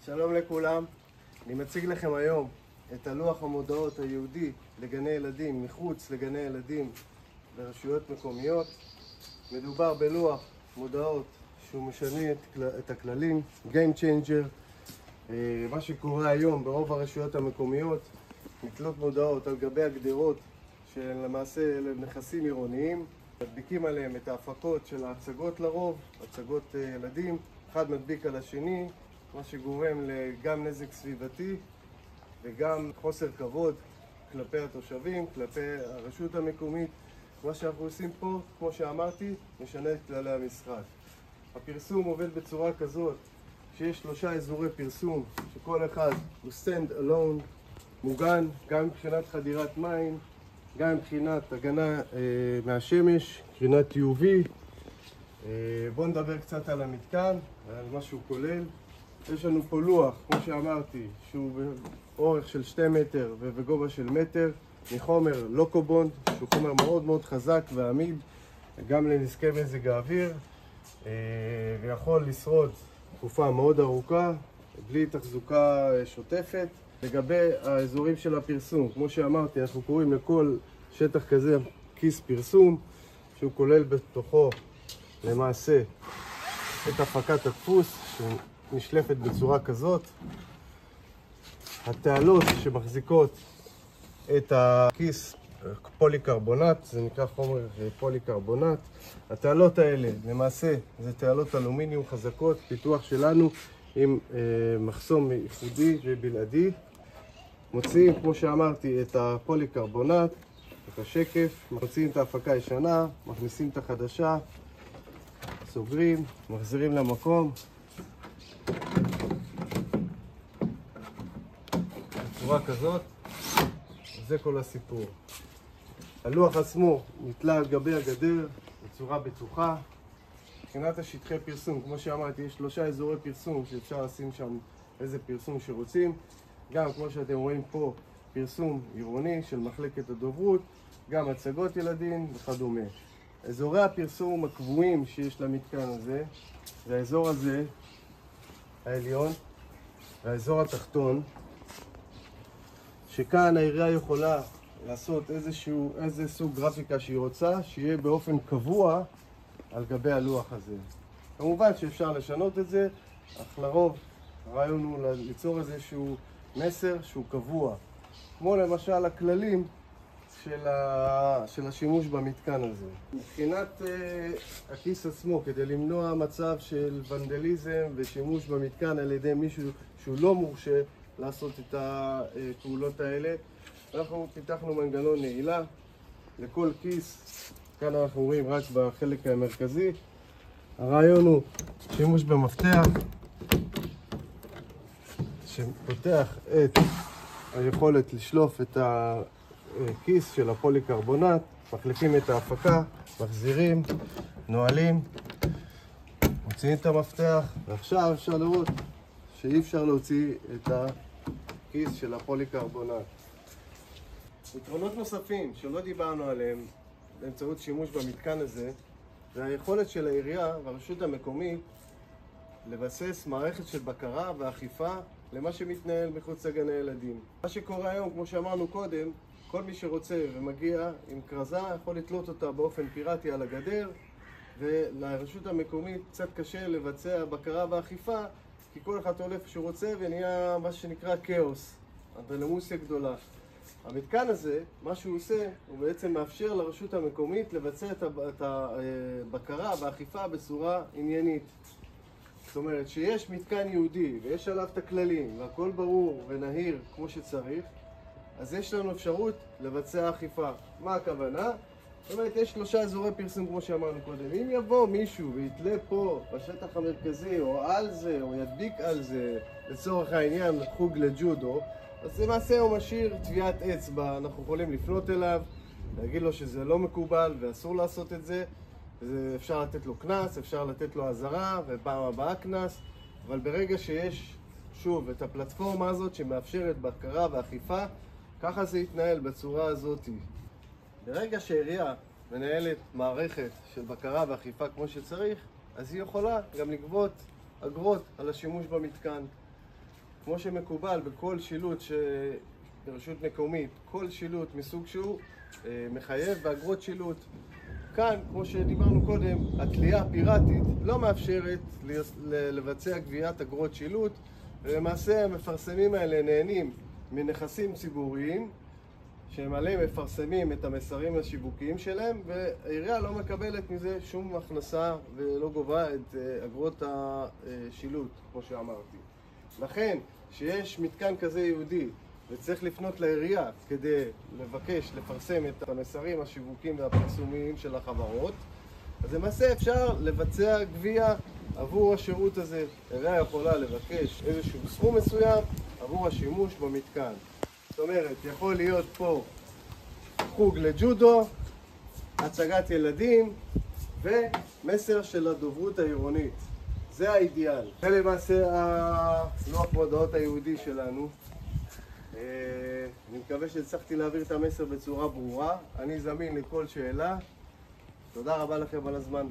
שלום לכולם, אני מציג לכם היום את הלוח המודעות הייעודי לגני ילדים מחוץ לגני ילדים ברשויות מקומיות. מדובר בלוח מודעות שהוא משנה את הכללים, Game Changer. מה שקורה היום ברוב הרשויות המקומיות, נתלות מודעות על גבי הגדרות שלמעשה אלה נכסים עירוניים, מדביקים עליהם את ההפקות של ההצגות לרוב, הצגות ילדים, אחד מדביק על השני, מה שגורם גם נזק סביבתי וגם חוסר כבוד כלפי התושבים, כלפי הרשות המקומית. מה שאנחנו עושים פה, כמו שאמרתי, משנה את כללי המשחק. הפרסום עובד בצורה כזאת שיש 3 אזורי פרסום שכל אחד הוא stand alone, מוגן, גם מבחינת חדירת מים, גם מבחינת הגנה מהשמש, קרינת UV. בואו נדבר קצת על המתקן, על מה שהוא כולל. יש לנו פה לוח, כמו שאמרתי, שהוא באורך של 2 מטר ובגובה של מטר, מחומר לוקובונד, שהוא חומר מאוד מאוד חזק ועמיד, גם לנזקי מזג האוויר, ויכול לשרוד תקופה מאוד ארוכה, בלי תחזוקה שוטפת. לגבי האזורים של הפרסום, כמו שאמרתי, אנחנו קוראים לכל שטח כזה כיס פרסום, שהוא כולל בתוכו למעשה את הפקת הדפוס, שנשלפת בצורה כזאת. התעלות שמחזיקות את הכיס פוליקרבונט, זה נקרא חומר פוליקרבונט. התעלות האלה למעשה זה תעלות אלומיניום חזקות, פיתוח שלנו עם מחסום ייחודי ובלעדי. מוציאים, כמו שאמרתי, את הפוליקרבונט, את השקף, מוציאים את ההפקה הישנה, מכניסים את החדשה, סוגרים, מחזירים למקום. בצורה כזאת, זה כל הסיפור. הלוח עצמו נתלה על גבי הגדר בצורה בטוחה. מבחינת השטחי פרסום, כמו שאמרתי, יש 3 אזורי פרסום שאפשר לשים שם איזה פרסום שרוצים. גם, כמו שאתם רואים פה, פרסום עירוני של מחלקת הדוברות, גם הצגות ילדים וכדומה. אזורי הפרסום הקבועים שיש למתקן הזה, זה האזור הזה, העליון, והאזור התחתון, שכאן העירייה יכולה לעשות איזה סוג גרפיקה שהיא רוצה, שיהיה באופן קבוע על גבי הלוח הזה. כמובן שאפשר לשנות את זה, אך לרוב הרעיון הוא ליצור איזשהו מסר שהוא קבוע, כמו למשל הכללים של השימוש במתקן הזה. מבחינת הכיס עצמו, כדי למנוע מצב של ונדליזם ושימוש במתקן על ידי מישהו שהוא לא מורשה לעשות את הפעולות האלה, אנחנו פיתחנו מנגנון נעילה לכל כיס. כאן אנחנו רואים רק בחלק המרכזי. הרעיון הוא שימוש במפתח שפותח את היכולת לשלוף את הכיס של הפוליקרבונט, מחליפים את ההפקה, מחזירים, נועלים, מוציאים את המפתח, ועכשיו אפשר לראות שאי אפשר להוציא את הכיס של הפוליקרבונט. יתרונות נוספים שלא דיברנו עליהם באמצעות שימוש במתקן הזה, זה היכולת של העירייה והרשות המקומית לבסס מערכת של בקרה ואכיפה למה שמתנהל מחוץ לגני ילדים. מה שקורה היום, כמו שאמרנו קודם, כל מי שרוצה ומגיע עם כרזה יכול לתלות אותה באופן פיראטי על הגדר, ולרשות המקומית קצת קשה לבצע בקרה ואכיפה, כי כל אחד הולך שהוא רוצה ונהיה מה שנקרא כאוס, אנדרלמוסיה גדולה. המתקן הזה, מה שהוא עושה, הוא בעצם מאפשר לרשות המקומית לבצע את הבקרה והאכיפה בצורה עניינית. זאת אומרת, שיש מתקן יהודי ויש עליו את הכללים והכל ברור ונהיר כמו שצריך, אז יש לנו אפשרות לבצע אכיפה. מה הכוונה? זאת אומרת, יש 3 אזורי פרסום כמו שאמרנו קודם. אם יבוא מישהו ויתלה פה בשטח המרכזי או על זה או ידביק על זה לצורך העניין חוג לג'ודו, אז למעשה הוא משאיר טביעת אצבע. אנחנו יכולים לפנות אליו, להגיד לו שזה לא מקובל ואסור לעשות את זה. אפשר לתת לו קנס, אפשר לתת לו אזהרה ופעם הבאה קנס, אבל ברגע שיש שוב את הפלטפורמה הזאת שמאפשרת בקרה ואכיפה, ככה זה יתנהל בצורה הזאת. ברגע שהעירייה מנהלת מערכת של בקרה ואכיפה כמו שצריך, אז היא יכולה גם לגבות אגרות על השימוש במתקן. כמו שמקובל בכל שילוט ברשות מקומית, כל שילוט מסוג שהוא מחייב באגרות שילוט. כאן, כמו שדיברנו קודם, התלייה הפיראטית לא מאפשרת לבצע גביית אגרות שילוט, ולמעשה המפרסמים האלה נהנים מנכסים ציבוריים שהם עליהם מפרסמים את המסרים השיווקיים שלהם, והעירייה לא מקבלת מזה שום הכנסה ולא גובה את אגרות השילוט, כמו שאמרתי. לכן, שיש מתקן כזה יהודי וצריך לפנות לעירייה כדי לבקש לפרסם את המסרים השיווקיים והפרסומיים של החברות, אז למעשה אפשר לבצע גבייה עבור השירות הזה. העירייה יכולה לבקש איזשהו סכום מסוים עבור השימוש במתקן. זאת אומרת, יכול להיות פה חוג לג'ודו, הצגת ילדים ומסר של הדוברות העירונית. זה האידיאל. זה למעשה הלוח מודעות היהודי שלנו. אני מקווה שהצלחתי להעביר את המסר בצורה ברורה. אני זמין לכל שאלה. תודה רבה לכם על הזמן.